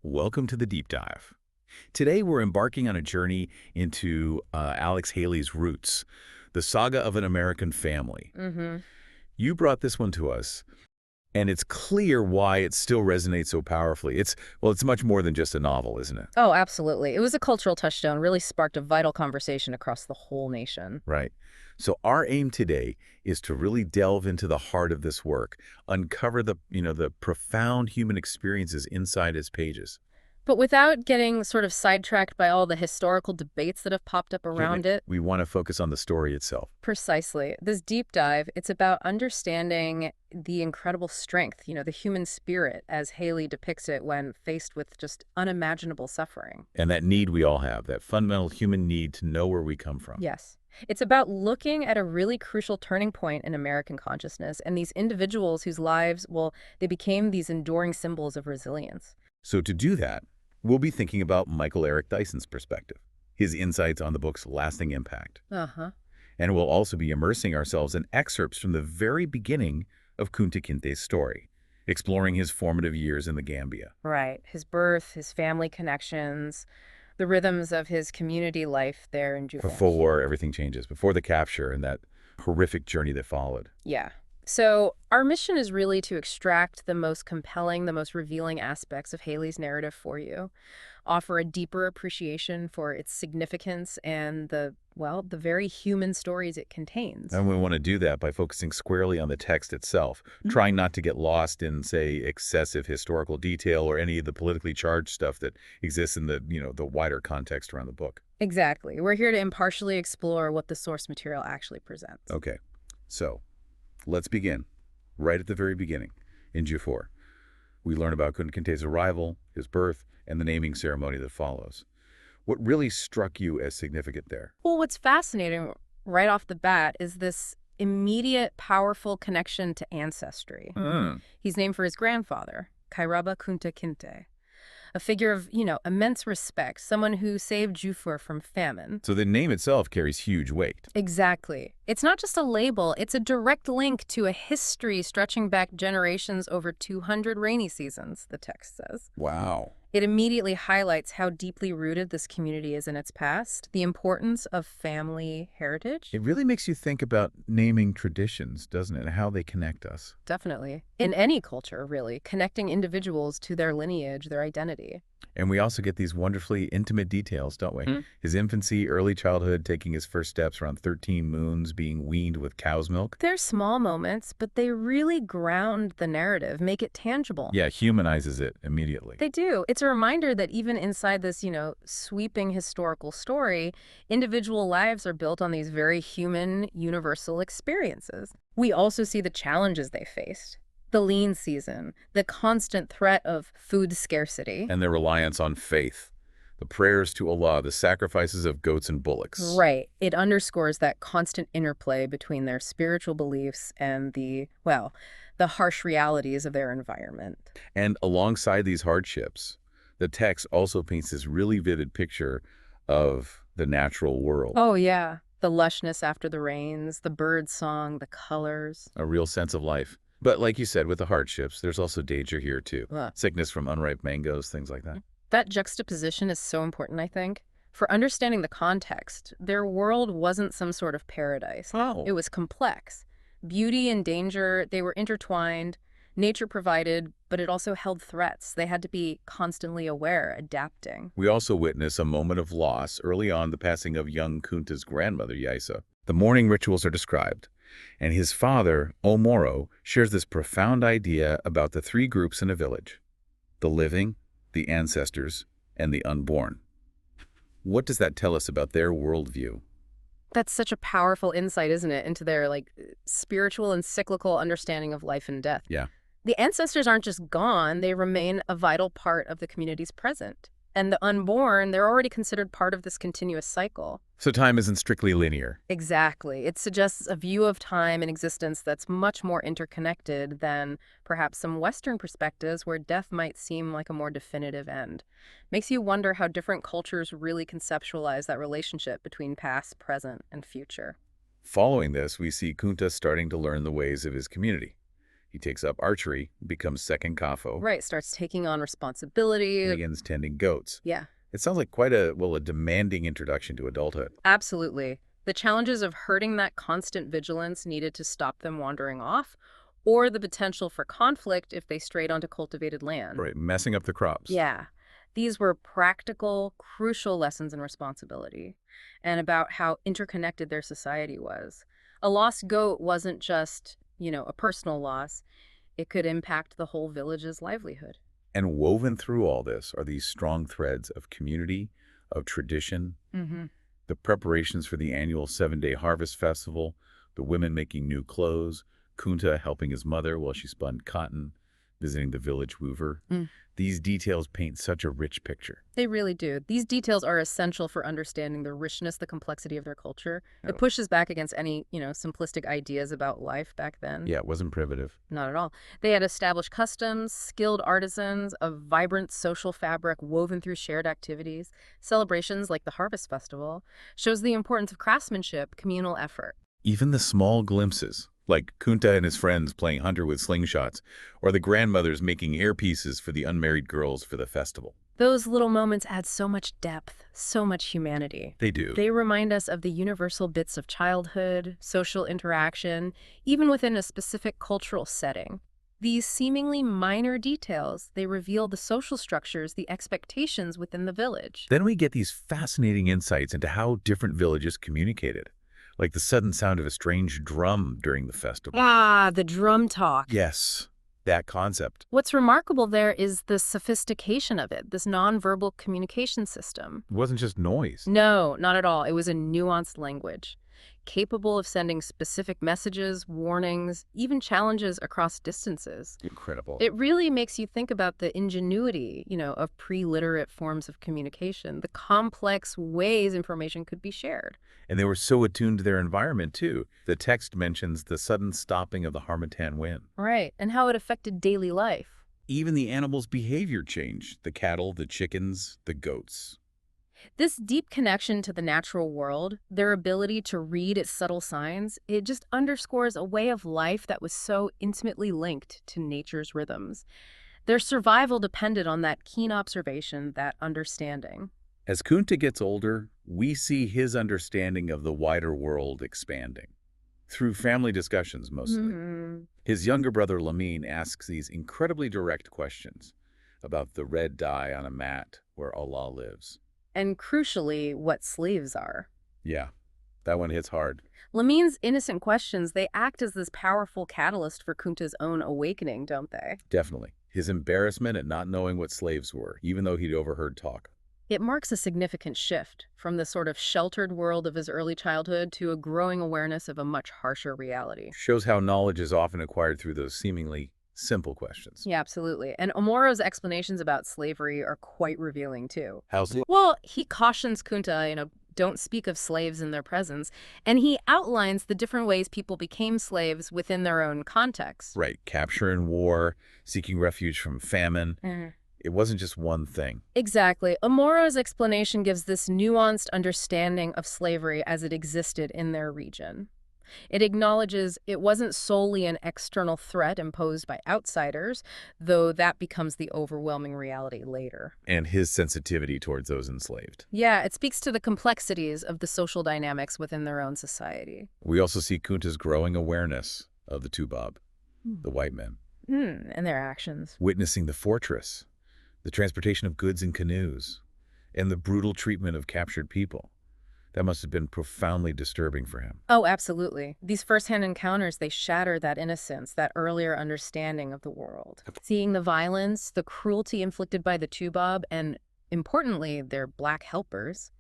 Welcome to the deep dive. Today we're embarking on a journey into Alex Haley's roots, the saga of an American family. hmm You brought this one to us, and it's clear why it still resonates so powerfully. It's much more than just a novel, isn't it? Oh, absolutely. It was a cultural touchstone, really sparked a vital conversation across the whole nation. Right. So our aim today is to really delve into the heart of this work, uncover the profound human experiences inside its pages. But without getting sort of sidetracked by all the historical debates that have popped up Certainly, around it, we want to focus on the story itself. precisely, this deep dive, it's about understanding the incredible strength, the human spirit as Haley depicts it when faced with just unimaginable suffering. And that need we all have, that fundamental human need to know where we come from. Yes. It's about looking at a really crucial turning point in American consciousness and these individuals whose lives, well, they became these enduring symbols of resilience. So to do that, we'll be thinking about Michael Eric Dyson's perspective, his insights on the book's lasting impact. Uh-huh. And we'll also be immersing ourselves in excerpts from the very beginning of Kunta Kinte's story, exploring his formative years in the Gambia. Right. His birth, his family connections, the rhythms of his community life there in Jufa. Before everything changes, before the capture and that horrific journey that followed. Yeah. So our mission is really to extract the most compelling, the most revealing aspects of Haley's narrative for you, offer a deeper appreciation for its significance and the very human stories it contains. And we want to do that by focusing squarely on the text itself, trying not to get lost in, say, excessive historical detail or any of the politically charged stuff that exists in the wider context around the book. Exactly. We're here to impartially explore what the source material actually presents. Okay, so let's begin right at the very beginning in Jufor. We learn about Kunta Kinte's arrival, his birth, and the naming ceremony that follows. What really struck you as significant there? Well, what's fascinating right off the bat is this immediate, powerful connection to ancestry. Mm. He's named for his grandfather, Kairaba Kunta Kinte, a figure of, immense respect, someone who saved Jufor from famine. So the name itself carries huge weight. Exactly. It's not just a label, it's a direct link to a history stretching back generations over 200 rainy seasons, the text says. Wow. It immediately highlights how deeply rooted this community is in its past, the importance of family heritage. It really makes you think about naming traditions, doesn't it, and how they connect us. Definitely. In any culture, really, connecting individuals to their lineage, their identity. And we also get these wonderfully intimate details, don't we? Hmm. His infancy, early childhood, taking his first steps around 13 moons, being weaned with cow's milk. They're small moments, but they really ground the narrative, make it tangible. Yeah, humanizes it immediately. They do. It's a reminder that even inside this, sweeping historical story, individual lives are built on these very human, universal experiences. We also see the challenges they faced. The lean season, the constant threat of food scarcity. And their reliance on faith, the prayers to Allah, the sacrifices of goats and bullocks. Right. It underscores that constant interplay between their spiritual beliefs and the harsh realities of their environment. And alongside these hardships, the text also paints this really vivid picture of the natural world. Oh, yeah. The lushness after the rains, the bird song, the colors. A real sense of life. But like you said, with the hardships, there's also danger here too. Sickness from unripe mangoes, things like that. That juxtaposition is so important, I think. For understanding the context, their world wasn't some sort of paradise. Oh. It was complex. Beauty and danger, they were intertwined. Nature provided, but it also held threats. They had to be constantly aware, adapting. We also witness a moment of loss early on, the passing of young Kunta's grandmother, Yaisa. The mourning rituals are described, and his father, Omoro, shares this profound idea about the three groups in a village: the living, the ancestors, and the unborn. What does that tell us about their worldview? That's such a powerful insight, isn't it, into their spiritual and cyclical understanding of life and death. Yeah. The ancestors aren't just gone, they remain a vital part of the community's present. And the unborn, they're already considered part of this continuous cycle. So time isn't strictly linear. Exactly. It suggests a view of time and existence that's much more interconnected than perhaps some Western perspectives where death might seem like a more definitive end. Makes you wonder how different cultures really conceptualize that relationship between past, present, and future. Following this, we see Kunta starting to learn the ways of his community. He takes up archery, becomes second Kafo, Right, starts taking on responsibility. begins tending goats. Yeah, It sounds like quite a demanding introduction to adulthood. absolutely. The challenges of herding that constant vigilance needed to stop them wandering off, or the potential for conflict if they strayed onto cultivated land. Right, messing up the crops. Yeah, these were practical, crucial lessons in responsibility and about how interconnected their society was. A lost goat wasn't just, a personal loss. It could impact the whole village's livelihood. And woven through all this are these strong threads of community, of tradition, Mm-hmm. the preparations for the annual 7-day harvest festival, the women making new clothes, Kunta helping his mother while she spun cotton, visiting the village weaver. These details paint such a rich picture. They really do. These details are essential for understanding the richness, the complexity of their culture. Oh. It pushes back against any, simplistic ideas about life back then. Yeah, it wasn't primitive. Not at all. They had established customs, skilled artisans, a vibrant social fabric woven through shared activities. Celebrations like the Harvest Festival shows the importance of craftsmanship, communal effort. Even the small glimpses, like Kunta and his friends playing hunter with slingshots, or the grandmothers making earpieces for the unmarried girls for the festival. Those little moments add so much depth, so much humanity. They do. They remind us of the universal bits of childhood, social interaction, even within a specific cultural setting. These seemingly minor details, they reveal the social structures, the expectations within the village. Then we get these fascinating insights into how different villages communicated, like the sudden sound of a strange drum during the festival. Ah, the drum talk. Yes, that concept. What's remarkable there is the sophistication of it, this nonverbal communication system. It wasn't just noise. No, not at all. It was a nuanced language, capable of sending specific messages, warnings, even challenges across distances. Incredible. It really makes you think about the ingenuity, of pre-literate forms of communication, the complex ways information could be shared. And they were so attuned to their environment, too. The text mentions the sudden stopping of the harmattan wind. Right, and how it affected daily life. Even the animals' behavior changed. The cattle, the chickens, the goats. This deep connection to the natural world, their ability to read its subtle signs, it just underscores a way of life that was so intimately linked to nature's rhythms. Their survival depended on that keen observation, that understanding. As Kunta gets older, we see his understanding of the wider world expanding. Through family discussions, mostly. His younger brother, Lamine, asks these incredibly direct questions about the red dye on a mat where Allah lives. And crucially, what slaves are. Yeah, that one hits hard. Lamine's innocent questions, they act as this powerful catalyst for Kunta's own awakening, don't they? Definitely. His embarrassment at not knowing what slaves were, even though he'd overheard talk. It marks a significant shift from the sort of sheltered world of his early childhood to a growing awareness of a much harsher reality. Shows how knowledge is often acquired through those seemingly simple questions. Yeah, absolutely. And Omoro's explanations about slavery are quite revealing, too. How's it? Well, he cautions Kunta, don't speak of slaves in their presence, and he outlines the different ways people became slaves within their own context. Right. Capture and war, seeking refuge from famine. It wasn't just one thing. Exactly. Omoro's explanation gives this nuanced understanding of slavery as it existed in their region. It acknowledges it wasn't solely an external threat imposed by outsiders, though that becomes the overwhelming reality later. And his sensitivity towards those enslaved. Yeah, it speaks to the complexities of the social dynamics within their own society. We also see Kunta's growing awareness of the Tubab, the white men. And their actions. Witnessing the fortress, the transportation of goods in canoes, and the brutal treatment of captured people. That must have been profoundly disturbing for him. Oh, absolutely. These firsthand encounters, they shatter that innocence, that earlier understanding of the world. Seeing the violence, the cruelty inflicted by the Tubab, and importantly, their black helpers,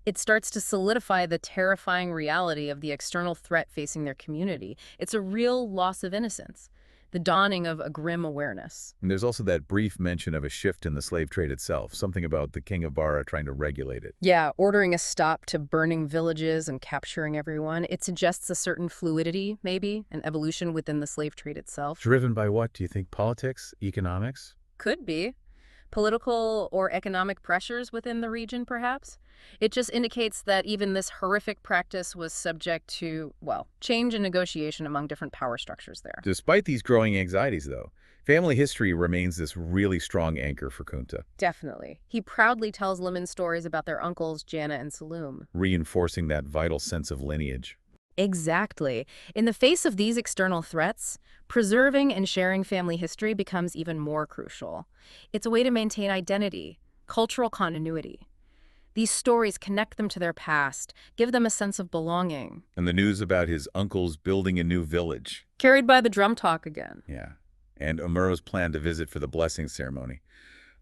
it starts to solidify the terrifying reality of the external threat facing their community. It's a real loss of innocence, the dawning of a grim awareness. And there's also that brief mention of a shift in the slave trade itself, something about the king of Bara trying to regulate it. Yeah, ordering a stop to burning villages and capturing everyone. It suggests a certain fluidity, maybe, an evolution within the slave trade itself. Driven by what, do you think? Politics? Economics? Could be. Political or economic pressures within the region, perhaps? It just indicates that even this horrific practice was subject to, well, change and negotiation among different power structures there. Despite these growing anxieties, though, family history remains this really strong anchor for Kunta, Definitely. He proudly tells Lemon stories about their uncles, Jana and Saloom. reinforcing that vital sense of lineage. Exactly. In the face of these external threats, preserving and sharing family history becomes even more crucial. It's a way to maintain identity, cultural continuity. These stories connect them to their past, give them a sense of belonging. And the news about his uncles building a new village. Carried by the drum talk again. Yeah. And Omuro's plan to visit for the blessing ceremony.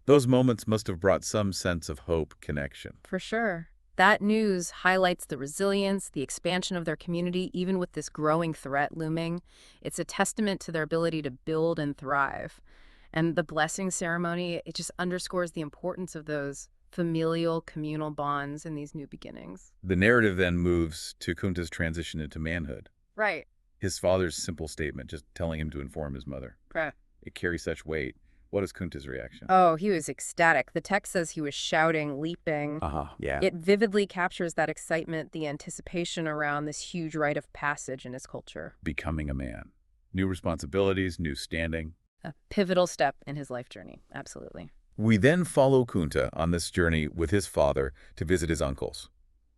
Those moments must have brought some sense of hope, connection. For sure. That news highlights the resilience, the expansion of their community, even with this growing threat looming. It's a testament to their ability to build and thrive. And the blessing ceremony, it just underscores the importance of those familial, communal bonds in these new beginnings. The narrative then moves to Kunta's transition into manhood. Right. His father's simple statement, just telling him to inform his mother. Right. It carries such weight. What is Kunta's reaction? Oh, he was ecstatic. The text says he was shouting, leaping. Yeah. It vividly captures that excitement, the anticipation around this huge rite of passage in his culture. Becoming a man. New responsibilities, new standing. A pivotal step in his life journey. Absolutely. We then follow Kunta on this journey with his father to visit his uncles.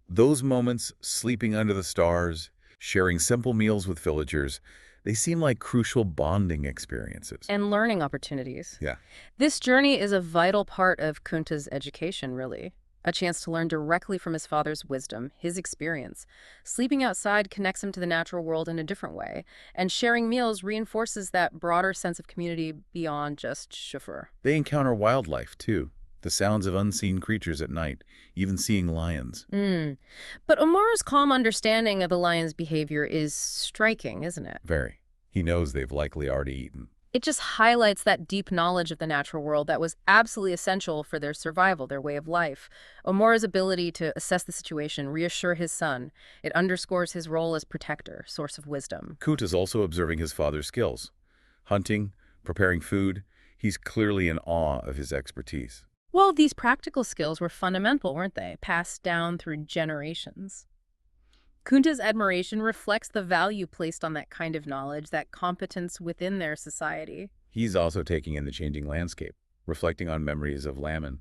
Those moments, sleeping under the stars, sharing simple meals with villagers, they seem like crucial bonding experiences. And learning opportunities. Yeah. This journey is a vital part of Kunta's education, really. A chance to learn directly from his father's wisdom, his experience. Sleeping outside connects him to the natural world in a different way, and sharing meals reinforces that broader sense of community beyond just chauffeur. They encounter wildlife, too. The sounds of unseen creatures at night, even seeing lions. But Omuro's calm understanding of the lion's behavior is striking, isn't it? Very. He knows they've likely already eaten. It just highlights that deep knowledge of the natural world that was absolutely essential for their survival, their way of life. Omuro's ability to assess the situation, reassure his son, it underscores his role as protector, source of wisdom. Kunta's also observing his father's skills. Hunting, preparing food. He's clearly in awe of his expertise. Well, these practical skills were fundamental, weren't they? Passed down through generations. Kunta's admiration reflects the value placed on that kind of knowledge, that competence within their society. He's also taking in the changing landscape, reflecting on memories of Lamin.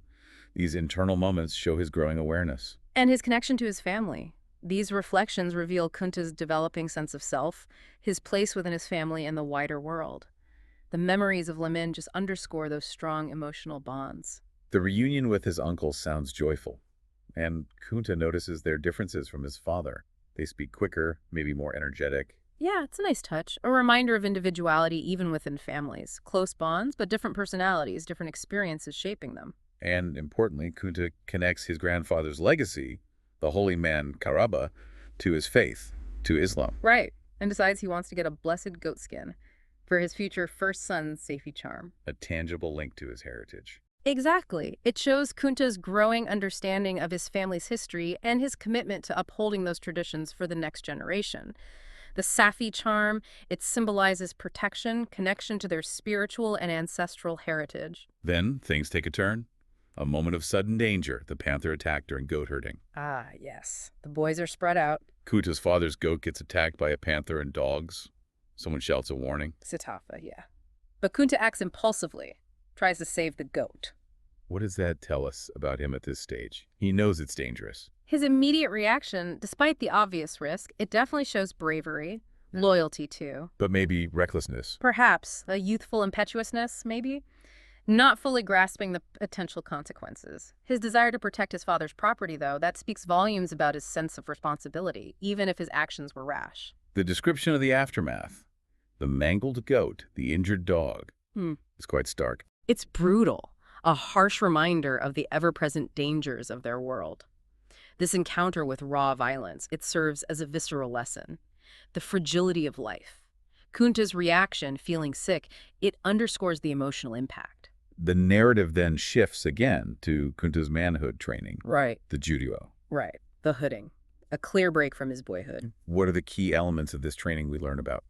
These internal moments show his growing awareness. And his connection to his family. These reflections reveal Kunta's developing sense of self, his place within his family and the wider world. The memories of Lamin just underscore those strong emotional bonds. The reunion with his uncle sounds joyful, and Kunta notices their differences from his father. They speak quicker, maybe more energetic. Yeah, it's a nice touch. A reminder of individuality even within families. Close bonds, but different personalities, different experiences shaping them. And importantly, Kunta connects his grandfather's legacy, the holy man Karaba, to his faith, to Islam. Right, and decides he wants to get a blessed goat skin for his future first son's safety charm. A tangible link to his heritage. Exactly. It shows Kunta's growing understanding of his family's history and his commitment to upholding those traditions for the next generation. The Safi charm, it symbolizes protection, connection to their spiritual and ancestral heritage. Then things take a turn. A moment of sudden danger, the panther attack during goat herding. Ah, yes. The boys are spread out. Kunta's father's goat gets attacked by a panther and dogs. Someone shouts a warning. Sitafa, yeah. But Kunta acts impulsively, tries to save the goat. What does that tell us about him at this stage? He knows it's dangerous. His immediate reaction, despite the obvious risk, it definitely shows bravery, loyalty too. But maybe recklessness. Perhaps a youthful impetuousness, maybe? Not fully grasping the potential consequences. His desire to protect his father's property, though, that speaks volumes about his sense of responsibility, even if his actions were rash. The description of the aftermath, the mangled goat, the injured dog, is quite stark. It's brutal, a harsh reminder of the ever-present dangers of their world. This encounter with raw violence, it serves as a visceral lesson. The fragility of life. Kunta's reaction, feeling sick, it underscores the emotional impact. The narrative then shifts again to Kunta's manhood training. Right. The judo. Right. The hooding. A clear break from his boyhood. What are the key elements of this training we learn about?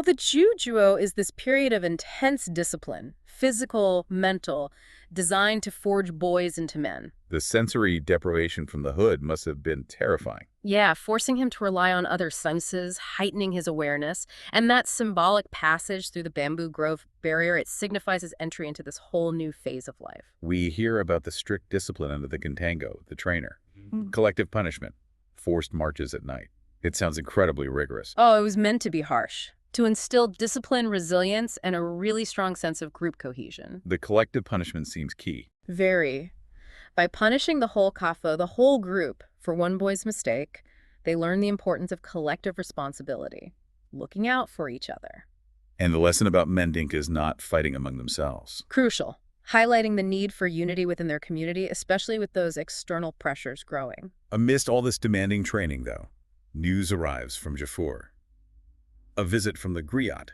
Well, the Jujuo is this period of intense discipline, physical, mental, designed to forge boys into men. The sensory deprivation from the hood must have been terrifying. Yeah, forcing him to rely on other senses, heightening his awareness, and that symbolic passage through the bamboo grove barrier, it signifies his entry into this whole new phase of life. We hear about the strict discipline under the Contango, the trainer. Mm. Collective punishment, forced marches at night. It sounds incredibly rigorous. Oh, it was meant to be harsh, to instill discipline, resilience, and a really strong sense of group cohesion. The collective punishment seems key. Very. By punishing the whole kafo, the whole group, for one boy's mistake, they learn the importance of collective responsibility, looking out for each other. And the lesson about Mendinka is not fighting among themselves. Crucial, highlighting the need for unity within their community, especially with those external pressures growing. Amidst all this demanding training, though, news arrives from Jafur. A visit from the griot,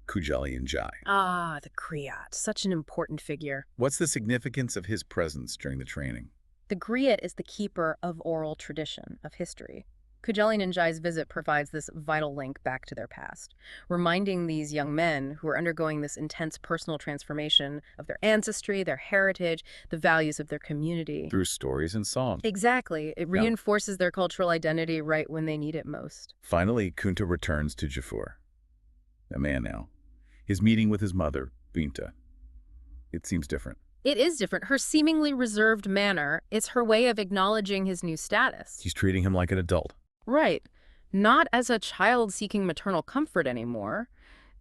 Kujali Njai. Ah, the griot, such an important figure. What's the significance of his presence during the training? The griot is the keeper of oral tradition, of history. Kujali Njai's visit provides this vital link back to their past, reminding these young men who are undergoing this intense personal transformation of their ancestry, their heritage, the values of their community. Through stories and song. Exactly. It reinforces their cultural identity right when they need it most. Finally, Kunta returns to Jafur. A man now. His meeting with his mother, Binta. It seems different. It is different. Her seemingly reserved manner is her way of acknowledging his new status. He's treating him like an adult. Right. Not as a child seeking maternal comfort anymore.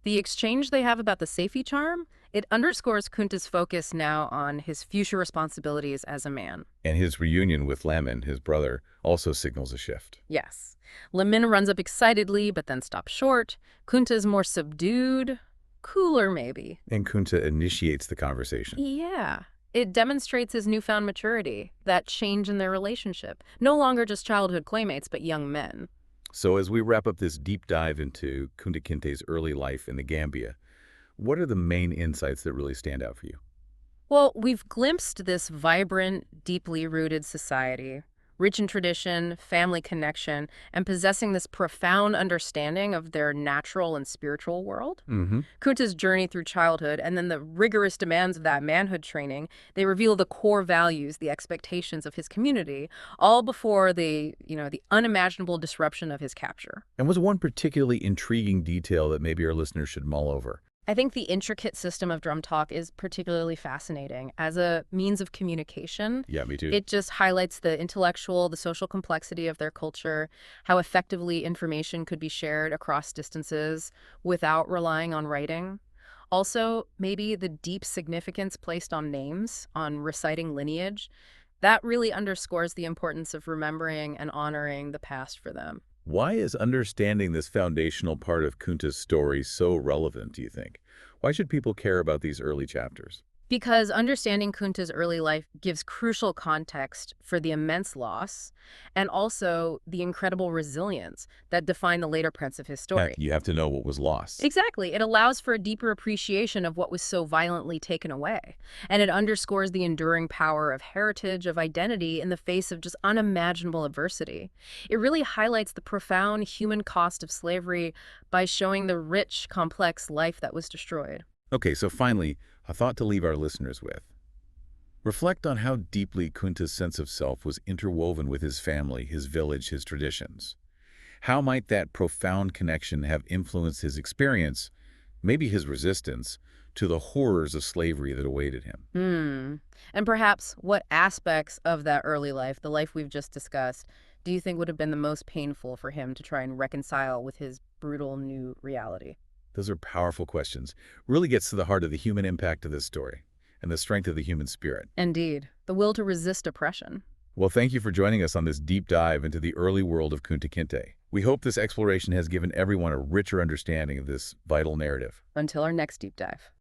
The exchange they have about the safety charm, it underscores Kunta's focus now on his future responsibilities as a man. And his reunion with Lamin, his brother, also signals a shift. Yes. Lamin runs up excitedly, but then stops short. Kunta's more subdued, cooler maybe. And Kunta initiates the conversation. Yeah. It demonstrates his newfound maturity, that change in their relationship. No longer just childhood playmates, but young men. So as we wrap up this deep dive into Kunta Kinte's early life in the Gambia, what are the main insights that really stand out for you? Well, we've glimpsed this vibrant, deeply rooted society, rich in tradition, family connection, and possessing this profound understanding of their natural and spiritual world. Kunta's journey through childhood and then the rigorous demands of that manhood training, they reveal the core values, the expectations of his community, all before the unimaginable disruption of his capture. And was one particularly intriguing detail that maybe our listeners should mull over? I think the intricate system of drum talk is particularly fascinating as a means of communication. Yeah, me too. It just highlights the intellectual, the social complexity of their culture, how effectively information could be shared across distances without relying on writing. Also, maybe the deep significance placed on names, on reciting lineage. That really underscores the importance of remembering and honoring the past for them. Why is understanding this foundational part of Kunta's story so relevant, do you think? Why should people care about these early chapters? Because understanding Kunta's early life gives crucial context for the immense loss and also the incredible resilience that define the later parts of his story. You have to know what was lost. Exactly. It allows for a deeper appreciation of what was so violently taken away. And it underscores the enduring power of heritage, of identity in the face of just unimaginable adversity. It really highlights the profound human cost of slavery by showing the rich, complex life that was destroyed. Okay, so finally, a thought to leave our listeners with. Reflect on how deeply Kunta's sense of self was interwoven with his family, his village, his traditions. How might that profound connection have influenced his experience, maybe his resistance, to the horrors of slavery that awaited him? And perhaps what aspects of that early life, the life we've just discussed, do you think would have been the most painful for him to try and reconcile with his brutal new reality? Those are powerful questions. Really gets to the heart of the human impact of this story and the strength of the human spirit. Indeed. The will to resist oppression. Well, thank you for joining us on this deep dive into the early world of Kunta Kinte. We hope this exploration has given everyone a richer understanding of this vital narrative. Until our next deep dive.